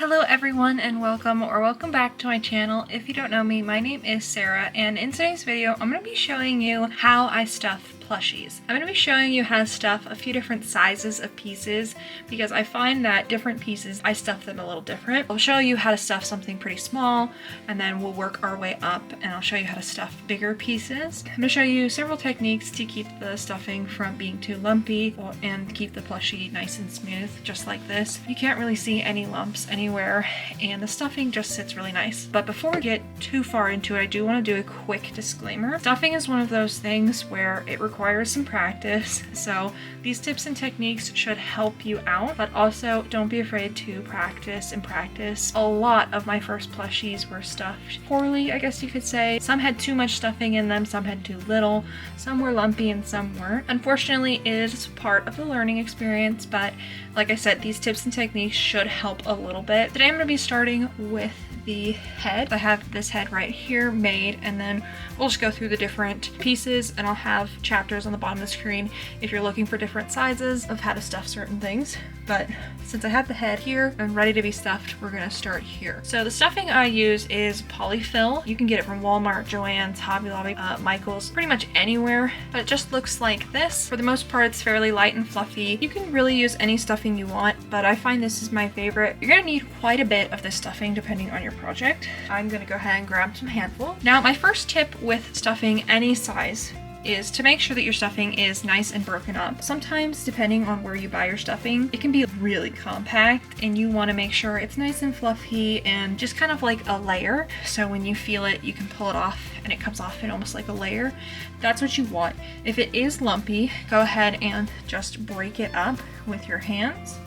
Hello everyone and welcome back to my channel. If you don't know me, my name is Sarah, and in today's video I'm going to be showing you how I stuff plushies. I'm going to be showing you how to stuff a few different sizes of pieces because I find that different pieces, I stuff them a little different. I'll show you how to stuff something pretty small and then we'll work our way up and I'll show you how to stuff bigger pieces. I'm going to show you several techniques to keep the stuffing from being too lumpy and keep the plushie nice and smooth, just like this. You can't really see any lumps anywhere and the stuffing just sits really nice. But before we get too far into it, I do want to do a quick disclaimer. Stuffing is one of those things where it requires some practice, so these tips and techniques should help you out, but also don't be afraid to practice and practice. A lot of my first plushies were stuffed poorly, I guess you could say. Some had too much stuffing in them, some had too little, some were lumpy and some weren't. Unfortunately, it is part of the learning experience, but like I said, these tips and techniques should help a little bit. Today I'm going to be starting with the head. I have this head right here made, and then we'll just go through the different pieces and I'll have chapters on the bottom of the screen if you're looking for different sizes of how to stuff certain things. But since I have the head here and ready to be stuffed, we're gonna start here. So the stuffing I use is polyfill. You can get it from Walmart, Joann's, Hobby Lobby, Michael's, pretty much anywhere, but it just looks like this. For the most part, it's fairly light and fluffy. You can really use any stuffing you want, but I find this is my favorite. You're gonna need quite a bit of this stuffing depending on your project. I'm gonna go ahead and grab some handful. Now, my first tip with stuffing any size is to make sure that your stuffing is nice and broken up. Sometimes, depending on where you buy your stuffing, it can be really compact and you want to make sure it's nice and fluffy and just kind of like a layer. So when you feel it, you can pull it off and it comes off in almost like a layer. That's what you want. If it is lumpy, go ahead and just break it up with your hands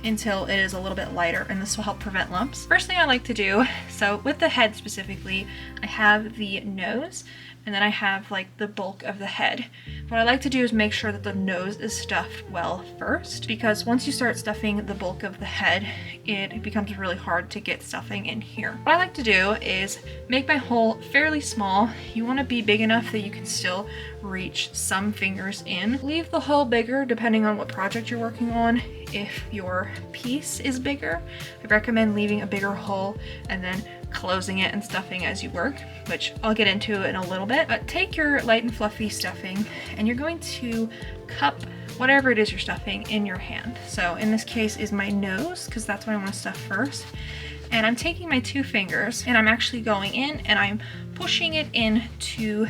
until it is a little bit lighter, and this will help prevent lumps. First thing I like to do, so with the head specifically, I have the nose and then I have like the bulk of the head. What I like to do is make sure that the nose is stuffed well first, because once you start stuffing the bulk of the head, it becomes really hard to get stuffing in here. What I like to do is make my hole fairly small. You want to be big enough that you can still reach some fingers in. Leave the hole bigger depending on what project you're working on. If your piece is bigger, I recommend leaving a bigger hole and then closing it and stuffing as you work, which I'll get into in a little bit. But take your light and fluffy stuffing and you're going to cup whatever it is you're stuffing in your hand. So in this case is my nose, because that's what I want to stuff first. And I'm taking my two fingers and I'm actually going in and I'm pushing it into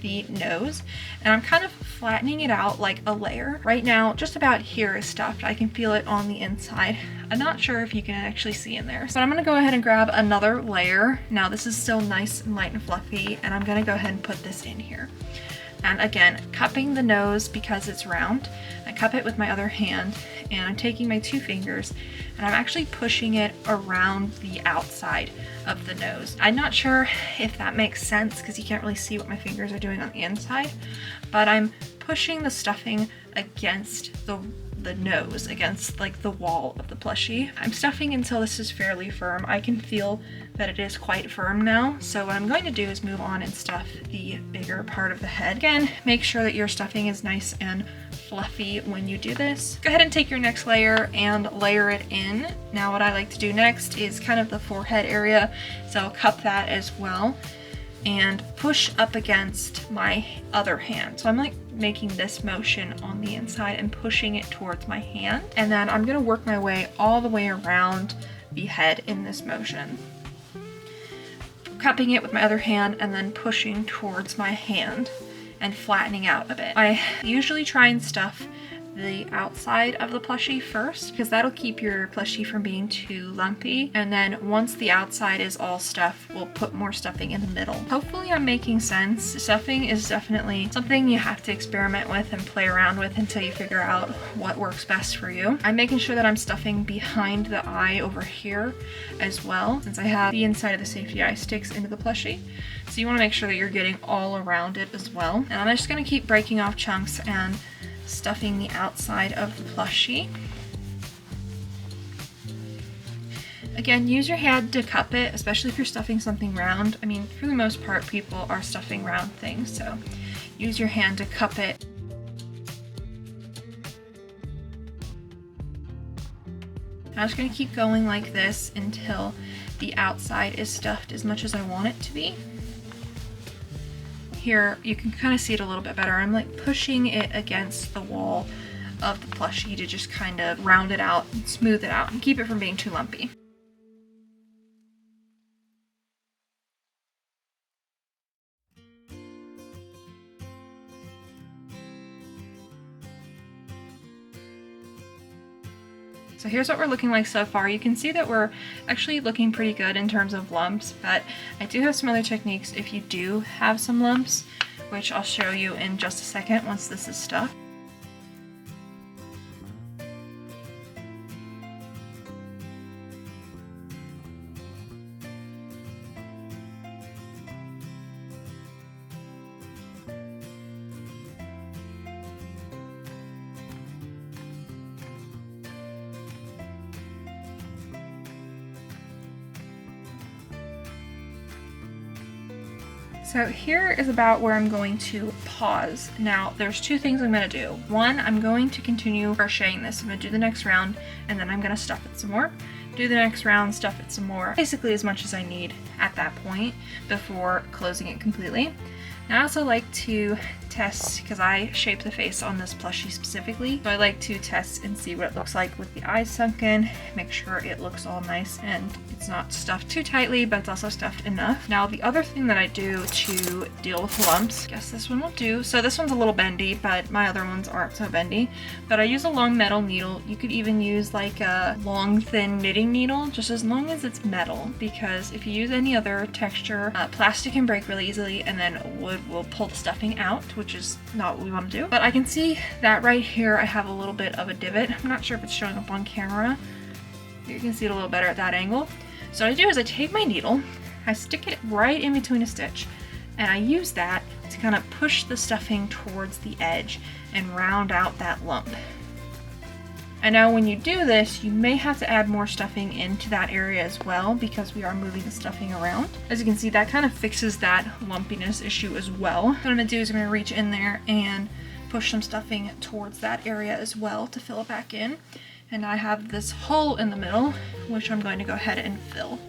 the nose, and I'm kind of flattening it out like a layer. Right now, just about here is stuffed. I can feel it on the inside. I'm not sure if you can actually see in there. So I'm gonna go ahead and grab another layer. Now this is still nice and light and fluffy, and I'm gonna go ahead and put this in here. And again, cupping the nose because it's round. I cup it with my other hand, and I'm taking my two fingers and I'm actually pushing it around the outside of the nose. I'm not sure if that makes sense because you can't really see what my fingers are doing on the inside, but I'm pushing the stuffing against the nose, against like the wall of the plushie. I'm stuffing until this is fairly firm. I can feel that it is quite firm now. So what I'm going to do is move on and stuff the bigger part of the head. Again, make sure that your stuffing is nice and fluffy when you do this. Go ahead and take your next layer and layer it in. Now what I like to do next is kind of the forehead area. So I'll cup that as well and push up against my other hand. So I'm like making this motion on the inside and pushing it towards my hand. And then I'm gonna work my way all the way around the head in this motion. Cupping it with my other hand and then pushing towards my hand and flattening out a bit. I usually try and stuff the outside of the plushie first, because that'll keep your plushie from being too lumpy. And then once the outside is all stuffed, we'll put more stuffing in the middle. Hopefully I'm making sense. Stuffing is definitely something you have to experiment with and play around with until you figure out what works best for you. I'm making sure that I'm stuffing behind the eye over here as well, since I have the inside of the safety eye sticks into the plushie. So you want to make sure that you're getting all around it as well. And I'm just going to keep breaking off chunks and stuffing the outside of the plushie. Again, use your hand to cup it, especially if you're stuffing something round. I mean, for the most part, people are stuffing round things, so use your hand to cup it. I'm just going to keep going like this until the outside is stuffed as much as I want it to be. Here you can kind of see it a little bit better. I'm like pushing it against the wall of the plushie to just kind of round it out and smooth it out and keep it from being too lumpy. So here's what we're looking like so far. You can see that we're actually looking pretty good in terms of lumps, but I do have some other techniques if you do have some lumps, which I'll show you in just a second once this is stuffed. So here is about where I'm going to pause. Now there's two things I'm going to do. One, I'm going to continue crocheting this. I'm going to do the next round and then I'm going to stuff it some more. Do the next round, stuff it some more. Basically as much as I need at that point before closing it completely. Now I also like to test, because I shape the face on this plushie specifically, so I like to test and see what it looks like with the eyes sunken, make sure it looks all nice and it's not stuffed too tightly, but it's also stuffed enough. Now the other thing that I do to deal with lumps, I guess this one will do. So this one's a little bendy, but my other ones aren't so bendy. But I use a long metal needle. You could even use like a long thin knitting needle, just as long as it's metal, because if you use any other texture, plastic can break really easily and then wood will pull the stuffing out, which is not what we want to do. But I can see that right here I have a little bit of a divot. I'm not sure if it's showing up on camera. You can see it a little better at that angle. So what I do is I take my needle, I stick it right in between a stitch, and I use that to kind of push the stuffing towards the edge and round out that lump. And now when you do this, you may have to add more stuffing into that area as well, because we are moving the stuffing around. As you can see, that kind of fixes that lumpiness issue as well. What I'm going to do is I'm going to reach in there and push some stuffing towards that area as well to fill it back in. And I have this hole in the middle, which I'm going to go ahead and fill.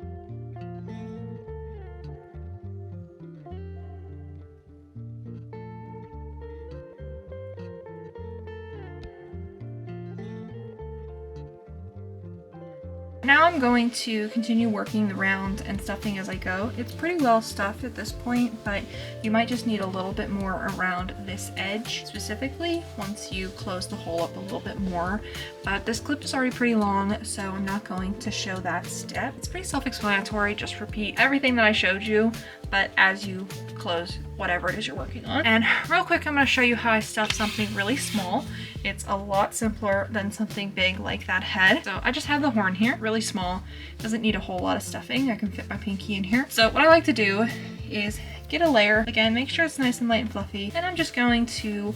Now I'm going to continue working the round and stuffing as I go. It's pretty well stuffed at this point, but you might just need a little bit more around this edge specifically once you close the hole up a little bit more. But this clip is already pretty long, so I'm not going to show that step. It's pretty self-explanatory, just repeat everything that I showed you, but as you close whatever it is you're working on. And real quick, I'm going to show you how I stuff something really small. It's a lot simpler than something big like that head. So I just have the horn here, really small. Doesn't need a whole lot of stuffing. I can fit my pinky in here. So what I like to do is get a layer. Again, make sure it's nice and light and fluffy. And I'm just going to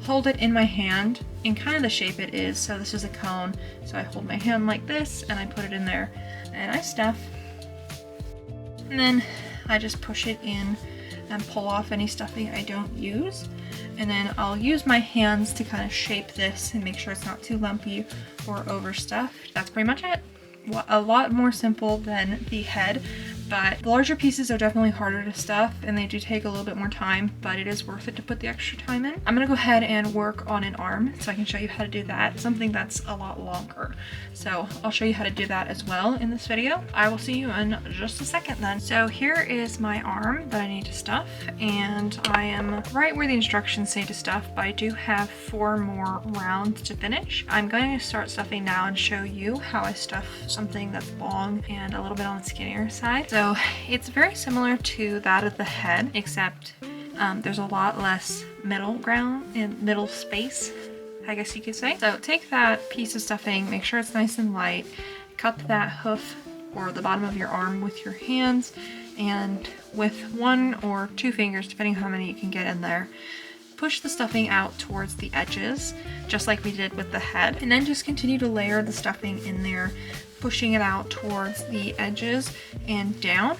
hold it in my hand in kind of the shape it is. So this is a cone. So I hold my hand like this and I put it in there and I stuff. And then I just push it in and pull off any stuffing I don't use. And then I'll use my hands to kind of shape this and make sure it's not too lumpy or overstuffed. That's pretty much it. A lot more simple than the head, but the larger pieces are definitely harder to stuff and they do take a little bit more time, but it is worth it to put the extra time in. I'm gonna go ahead and work on an arm so I can show you how to do that, something that's a lot longer. So I'll show you how to do that as well in this video. I will see you in just a second then. So here is my arm that I need to stuff, and I am right where the instructions say to stuff, but I do have 4 more rounds to finish. I'm going to start stuffing now and show you how I stuff something that's long and a little bit on the skinnier side. So it's very similar to that of the head, except there's a lot less middle ground and middle space, I guess you could say. So take that piece of stuffing, make sure it's nice and light, cup that hoof or the bottom of your arm with your hands, and with 1 or 2 fingers, depending on how many you can get in there, push the stuffing out towards the edges, just like we did with the head, and then just continue to layer the stuffing in there, pushing it out towards the edges and down.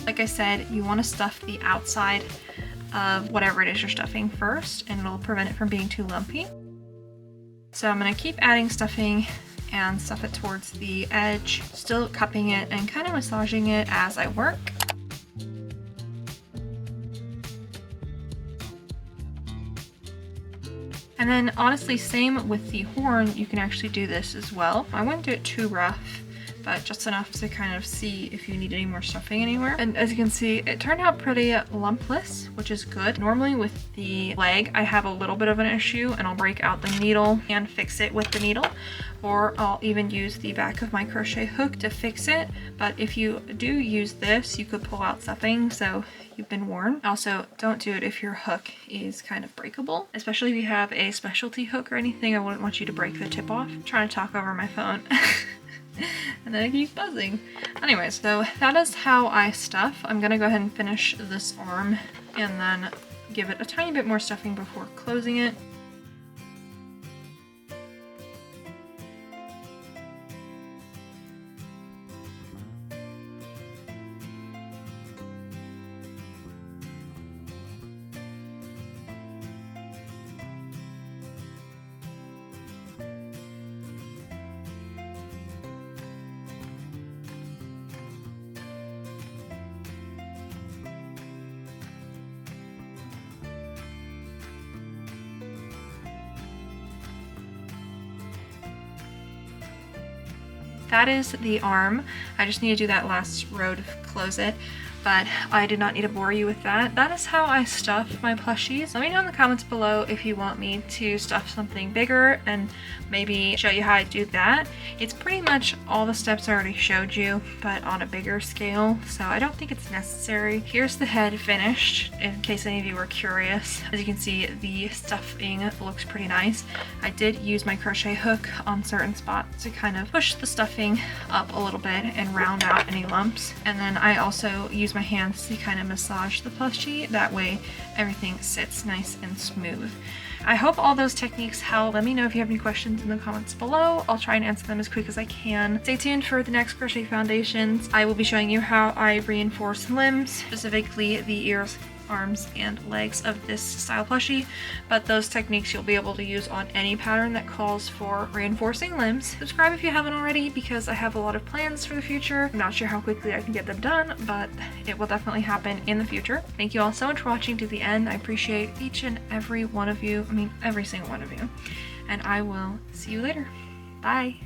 Like I said, you want to stuff the outside of whatever it is you're stuffing first, and it'll prevent it from being too lumpy. So I'm going to keep adding stuffing and stuff it towards the edge, still cupping it and kind of massaging it as I work. And then honestly, same with the horn, you can actually do this as well. I wouldn't do it too rough, but just enough to kind of see if you need any more stuffing anywhere. And as you can see, it turned out pretty lumpless, which is good. Normally with the leg, I have a little bit of an issue and I'll break out the needle and fix it with the needle, or I'll even use the back of my crochet hook to fix it. But if you do use this, you could pull out stuffing, so you've been warned. Also, don't do it if your hook is kind of breakable, especially if you have a specialty hook or anything. I wouldn't want you to break the tip off. I'm trying to talk over my phone. And then it keeps buzzing. Anyways, so that is how I stuff. I'm gonna go ahead and finish this arm and then give it a tiny bit more stuffing before closing it. That is the arm. I just need to do that last row to close it, but I did not need to bore you with that. That is how I stuff my plushies. Let me know in the comments below if you want me to stuff something bigger and maybe show you how I do that. It's pretty much all the steps I already showed you, but on a bigger scale, so I don't think it's necessary. Here's the head finished, in case any of you were curious. As you can see, the stuffing looks pretty nice. I did use my crochet hook on certain spots to kind of push the stuffing up a little bit and round out any lumps. And then I also use my hands to kind of massage the plushie. That way everything sits nice and smooth. I hope all those techniques help. Let me know if you have any questions in the comments below. I'll try and answer them as quick as I can. Stay tuned for the next crochet foundations. I will be showing you how I reinforce limbs, specifically the ears, arms, and legs of this style plushie, but those techniques you'll be able to use on any pattern that calls for reinforcing limbs. Subscribe if you haven't already, because I have a lot of plans for the future. I'm not sure how quickly I can get them done, but it will definitely happen in the future. Thank you all so much for watching to the end. I appreciate each and every one of you. I mean, every single one of you. And I will see you later. Bye.